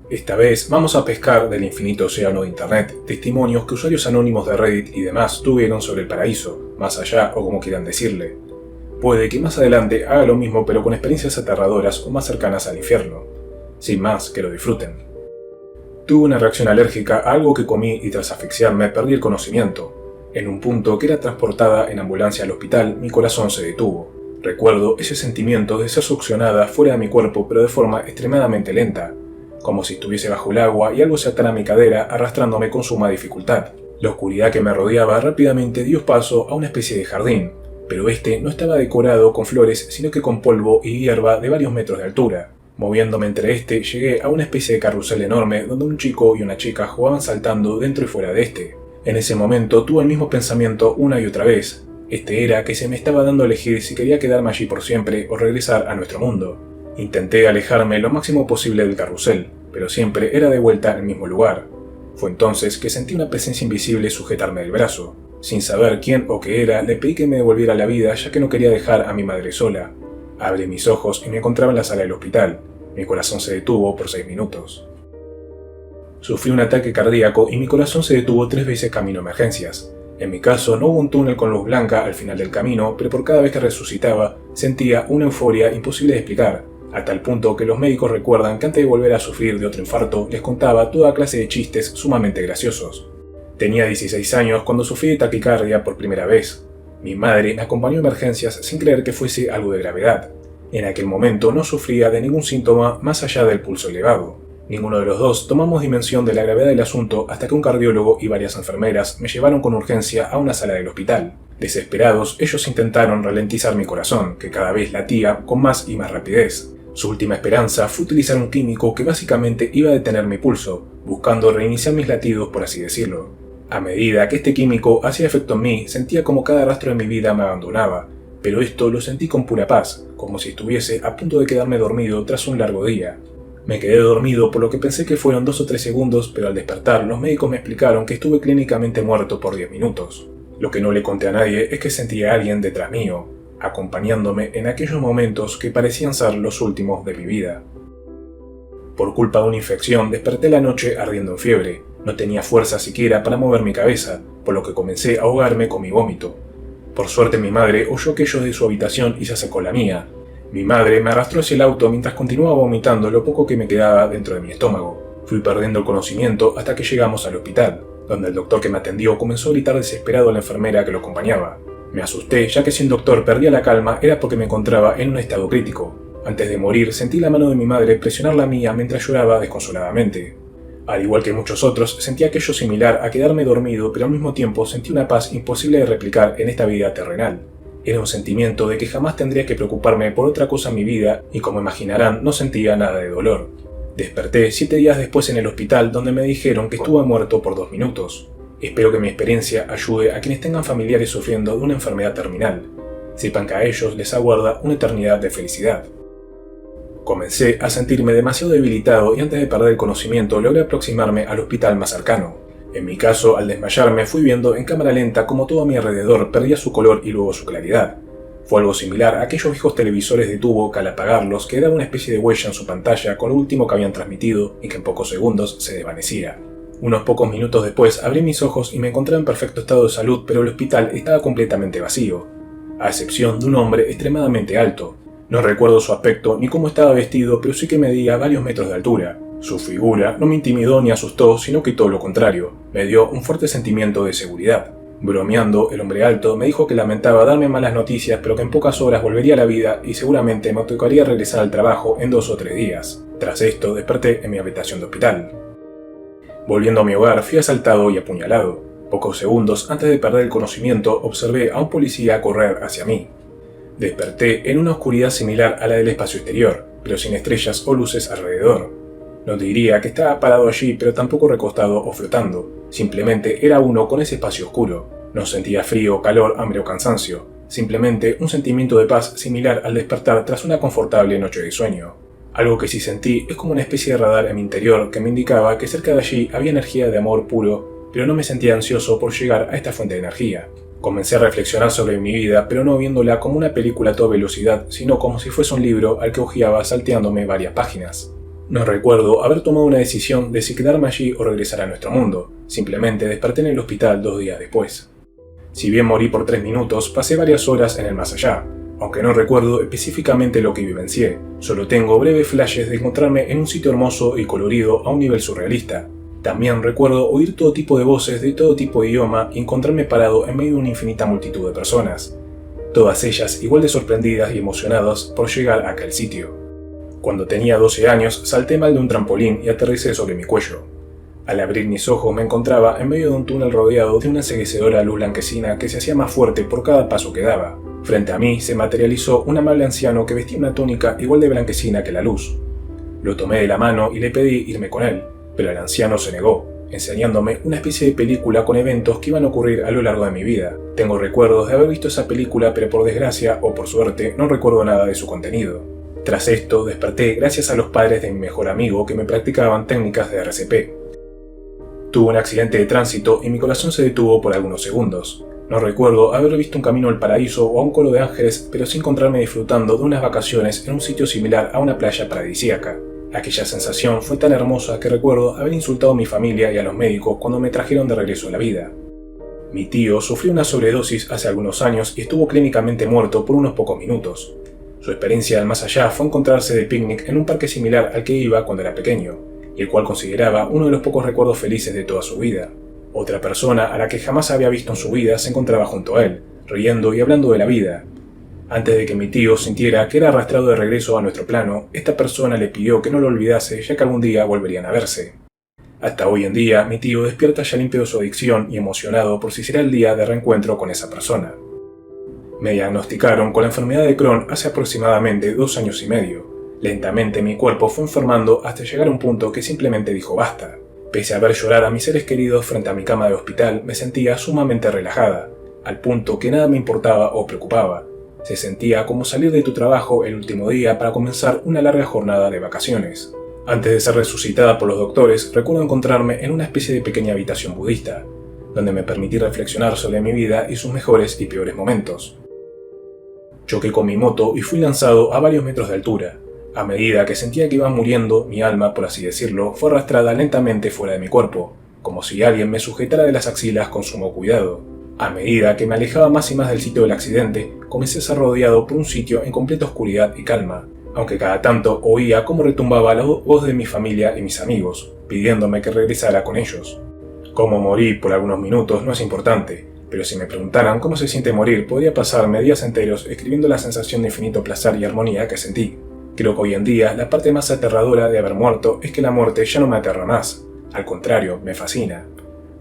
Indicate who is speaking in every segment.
Speaker 1: Esta vez vamos a pescar del infinito océano de internet testimonios que usuarios anónimos de Reddit y demás tuvieron sobre el paraíso, más allá o como quieran decirle. Puede que más adelante haga lo mismo pero con experiencias aterradoras o más cercanas al infierno. Sin más, que lo disfruten. Tuve una reacción alérgica a algo que comí y tras asfixiarme perdí el conocimiento. En un punto que era transportada en ambulancia al hospital, mi corazón se detuvo. Recuerdo ese sentimiento de ser succionada fuera de mi cuerpo pero de forma extremadamente lenta, como si estuviese bajo el agua y algo se atara a mi cadera arrastrándome con suma dificultad. La oscuridad que me rodeaba rápidamente dio paso a una especie de jardín, pero este no estaba decorado con flores sino que con polvo y hierba de varios metros de altura. Moviéndome entre este, llegué a una especie de carrusel enorme donde un chico y una chica jugaban saltando dentro y fuera de este. En ese momento tuve el mismo pensamiento una y otra vez. Este era que se me estaba dando a elegir si quería quedarme allí por siempre o regresar a nuestro mundo. Intenté alejarme lo máximo posible del carrusel, pero siempre era de vuelta en el mismo lugar. Fue entonces que sentí una presencia invisible sujetarme del brazo. Sin saber quién o qué era, le pedí que me devolviera la vida ya que no quería dejar a mi madre sola. Abrí mis ojos y me encontraba en la sala del hospital. Mi corazón se detuvo por 6 minutos. Sufrí un ataque cardíaco y mi corazón se detuvo 3 veces camino a emergencias. En mi caso no hubo un túnel con luz blanca al final del camino, pero por cada vez que resucitaba sentía una euforia imposible de explicar, a tal punto que los médicos recuerdan que antes de volver a sufrir de otro infarto les contaba toda clase de chistes sumamente graciosos. Tenía 16 años cuando sufrí de taquicardia por primera vez. Mi madre me acompañó a emergencias sin creer que fuese algo de gravedad. En aquel momento no sufría de ningún síntoma más allá del pulso elevado. Ninguno de los dos tomamos dimensión de la gravedad del asunto hasta que un cardiólogo y varias enfermeras me llevaron con urgencia a una sala del hospital. Desesperados, ellos intentaron ralentizar mi corazón, que cada vez latía con más y más rapidez. Su última esperanza fue utilizar un químico que básicamente iba a detener mi pulso, buscando reiniciar mis latidos, por así decirlo. A medida que este químico hacía efecto en mí, sentía como cada rastro de mi vida me abandonaba, pero esto lo sentí con pura paz, como si estuviese a punto de quedarme dormido tras un largo día. Me quedé dormido por lo que pensé que fueron 2 o 3 segundos, pero al despertar los médicos me explicaron que estuve clínicamente muerto por 10 minutos. Lo que no le conté a nadie es que sentía a alguien detrás mío, acompañándome en aquellos momentos que parecían ser los últimos de mi vida. Por culpa de una infección desperté la noche ardiendo en fiebre. No tenía fuerza siquiera para mover mi cabeza, por lo que comencé a ahogarme con mi vómito. Por suerte mi madre oyó aquello de su habitación y se acercó a la mía. Mi madre me arrastró hacia el auto mientras continuaba vomitando lo poco que me quedaba dentro de mi estómago. Fui perdiendo el conocimiento hasta que llegamos al hospital, donde el doctor que me atendió comenzó a gritar desesperado a la enfermera que lo acompañaba. Me asusté, ya que si un doctor perdía la calma era porque me encontraba en un estado crítico. Antes de morir sentí la mano de mi madre presionar la mía mientras lloraba desconsoladamente. Al igual que muchos otros, sentí aquello similar a quedarme dormido, pero al mismo tiempo sentí una paz imposible de replicar en esta vida terrenal. Era un sentimiento de que jamás tendría que preocuparme por otra cosa en mi vida y, como imaginarán, no sentía nada de dolor. Desperté 7 días después en el hospital donde me dijeron que estuve muerto por 2 minutos. Espero que mi experiencia ayude a quienes tengan familiares sufriendo de una enfermedad terminal. Sepan que a ellos les aguarda una eternidad de felicidad. Comencé a sentirme demasiado debilitado y antes de perder el conocimiento logré aproximarme al hospital más cercano. En mi caso, al desmayarme fui viendo en cámara lenta cómo todo a mi alrededor perdía su color y luego su claridad. Fue algo similar a aquellos viejos televisores de tubo que al apagarlos quedaba una especie de huella en su pantalla con lo último que habían transmitido y que en pocos segundos se desvanecía. Unos pocos minutos después abrí mis ojos y me encontraba en perfecto estado de salud, pero el hospital estaba completamente vacío, a excepción de un hombre extremadamente alto. No recuerdo su aspecto ni cómo estaba vestido, pero sí que medía varios metros de altura. Su figura no me intimidó ni asustó, sino que todo lo contrario, me dio un fuerte sentimiento de seguridad. Bromeando, el hombre alto me dijo que lamentaba darme malas noticias, pero que en pocas horas volvería a la vida y seguramente me tocaría regresar al trabajo en 2 o 3 días. Tras esto, desperté en mi habitación de hospital. Volviendo a mi hogar, fui asaltado y apuñalado. Pocos segundos antes de perder el conocimiento, observé a un policía correr hacia mí. Desperté en una oscuridad similar a la del espacio exterior, pero sin estrellas o luces alrededor. No diría que estaba parado allí, pero tampoco recostado o flotando. Simplemente era uno con ese espacio oscuro. No sentía frío, calor, hambre o cansancio. Simplemente un sentimiento de paz similar al despertar tras una confortable noche de sueño. Algo que sí sentí es como una especie de radar en mi interior que me indicaba que cerca de allí había energía de amor puro, pero no me sentía ansioso por llegar a esta fuente de energía. Comencé a reflexionar sobre mi vida, pero no viéndola como una película a toda velocidad, sino como si fuese un libro al que hojeaba salteándome varias páginas. No recuerdo haber tomado una decisión de si quedarme allí o regresar a nuestro mundo, simplemente desperté en el hospital 2 días después. Si bien morí por 3 minutos, pasé varias horas en el más allá, aunque no recuerdo específicamente lo que vivencié, solo tengo breves flashes de encontrarme en un sitio hermoso y colorido a un nivel surrealista. También recuerdo oír todo tipo de voces de todo tipo de idioma y encontrarme parado en medio de una infinita multitud de personas, todas ellas igual de sorprendidas y emocionadas por llegar a aquel sitio. Cuando tenía 12 años, salté mal de un trampolín y aterricé sobre mi cuello. Al abrir mis ojos me encontraba en medio de un túnel rodeado de una enceguecedora luz blanquecina que se hacía más fuerte por cada paso que daba. Frente a mí se materializó un amable anciano que vestía una túnica igual de blanquecina que la luz. Lo tomé de la mano y le pedí irme con él, pero el anciano se negó, enseñándome una especie de película con eventos que iban a ocurrir a lo largo de mi vida. Tengo recuerdos de haber visto esa película, pero por desgracia o por suerte no recuerdo nada de su contenido. Tras esto desperté gracias a los padres de mi mejor amigo que me practicaban técnicas de RCP. Tuve un accidente de tránsito y mi corazón se detuvo por algunos segundos. No recuerdo haber visto un camino al paraíso o a un coro de ángeles, pero sí encontrarme disfrutando de unas vacaciones en un sitio similar a una playa paradisíaca. Aquella sensación fue tan hermosa que recuerdo haber insultado a mi familia y a los médicos cuando me trajeron de regreso a la vida. Mi tío sufrió una sobredosis hace algunos años y estuvo clínicamente muerto por unos pocos minutos. Su experiencia del más allá fue encontrarse de picnic en un parque similar al que iba cuando era pequeño, y el cual consideraba uno de los pocos recuerdos felices de toda su vida. Otra persona a la que jamás había visto en su vida se encontraba junto a él, riendo y hablando de la vida. Antes de que mi tío sintiera que era arrastrado de regreso a nuestro plano, esta persona le pidió que no lo olvidase ya que algún día volverían a verse. Hasta hoy en día, mi tío despierta ya limpio de su adicción y emocionado por si será el día de reencuentro con esa persona. Me diagnosticaron con la enfermedad de Crohn hace aproximadamente 2 años y medio. Lentamente mi cuerpo fue enfermando hasta llegar a un punto que simplemente dijo basta. Pese a ver llorar a mis seres queridos frente a mi cama de hospital, me sentía sumamente relajada, al punto que nada me importaba o preocupaba. Se sentía como salir de tu trabajo el último día para comenzar una larga jornada de vacaciones. Antes de ser resucitada por los doctores, recuerdo encontrarme en una especie de pequeña habitación budista, donde me permití reflexionar sobre mi vida y sus mejores y peores momentos. Choqué con mi moto y fui lanzado a varios metros de altura. A medida que sentía que iba muriendo, mi alma, por así decirlo, fue arrastrada lentamente fuera de mi cuerpo, como si alguien me sujetara de las axilas con sumo cuidado. A medida que me alejaba más y más del sitio del accidente, comencé a ser rodeado por un sitio en completa oscuridad y calma, aunque cada tanto oía cómo retumbaba la voz de mi familia y mis amigos, pidiéndome que regresara con ellos. Cómo morí por algunos minutos no es importante, pero si me preguntaran cómo se siente morir, podría pasarme días enteros escribiendo la sensación de infinito placer y armonía que sentí. Creo que hoy en día la parte más aterradora de haber muerto es que la muerte ya no me aterra más. Al contrario, me fascina.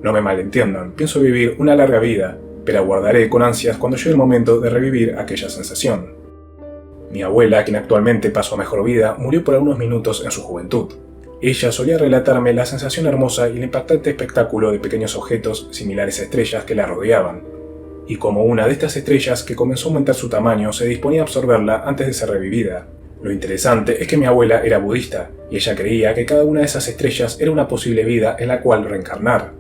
Speaker 1: No me malentiendan, pienso vivir una larga vida, pero aguardaré con ansias cuando llegue el momento de revivir aquella sensación. Mi abuela, quien actualmente pasó a mejor vida, murió por algunos minutos en su juventud. Ella solía relatarme la sensación hermosa y el impactante espectáculo de pequeños objetos similares a estrellas que la rodeaban, y como una de estas estrellas que comenzó a aumentar su tamaño se disponía a absorberla antes de ser revivida. Lo interesante es que mi abuela era budista, y ella creía que cada una de esas estrellas era una posible vida en la cual reencarnar.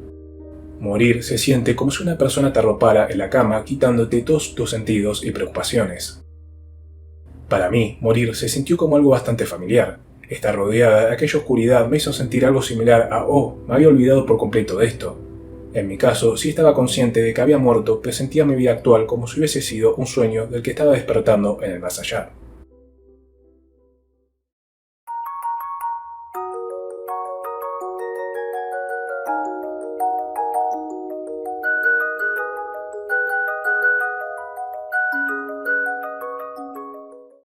Speaker 1: Morir se siente como si una persona te arropara en la cama quitándote todos tus sentidos y preocupaciones. Para mí, morir se sintió como algo bastante familiar. Estar rodeada de aquella oscuridad me hizo sentir algo similar a me había olvidado por completo de esto. En mi caso, sí estaba consciente de que había muerto, pero sentía mi vida actual como si hubiese sido un sueño del que estaba despertando en el más allá.